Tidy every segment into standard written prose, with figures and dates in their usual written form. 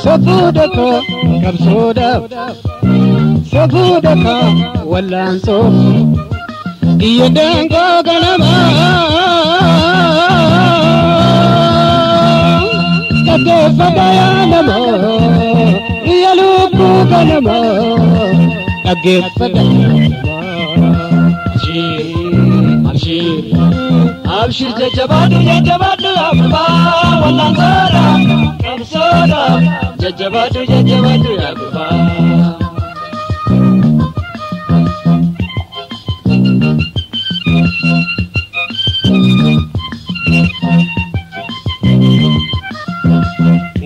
Safudaka kapsodaka Safudaka wallanso Iyadengo ganama Kate padaya nama Iyaluku ganama Kage padaya Abshir jajabadu abba wallanzara kapsoda jajabadu abba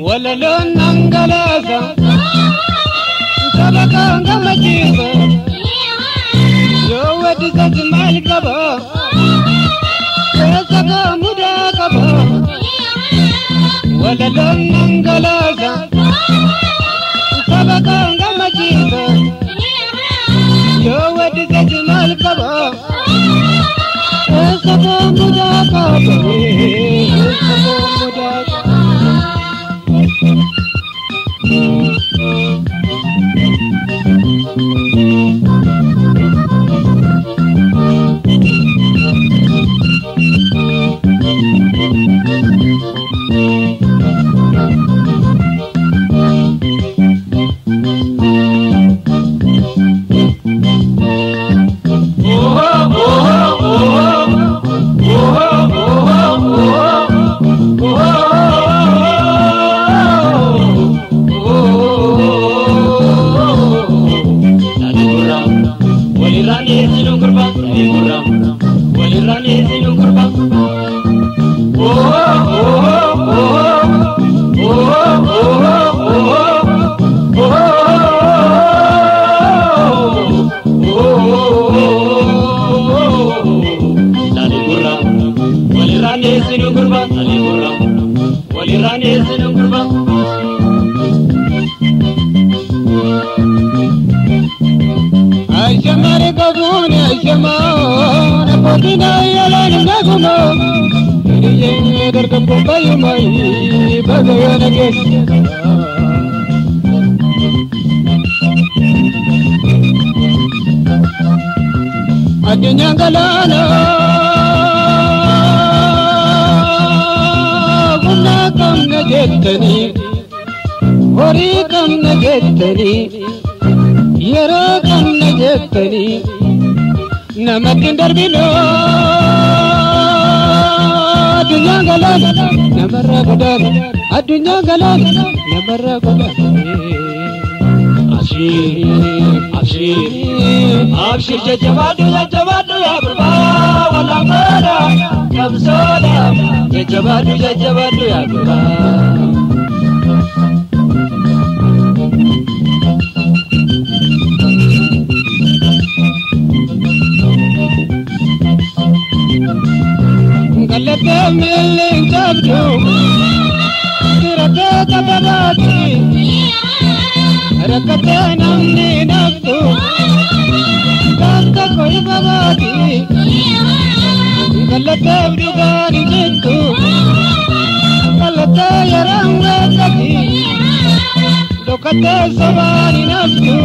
walalon nangalasa sabaka ngamajiba yo wadi zajmal kaba saka muda kaba walalon nangalasa sabaka ngamajiba yo wadi zajmal kaba saka muda kaba Adunya galana guna kam najetani hori kam najetani yara kam najetani namakin darbilo adunya galana namarra godan adunya galana namarra godan Abshir jajabadu abba wallanzara kapsoda jajabadu abba اللي جبدو تركت تباتي ركتنا من نفسه كانت كل باباتي قلت تبدو غاني جدو قلت يا رنگتي لو كنت سواني نفسه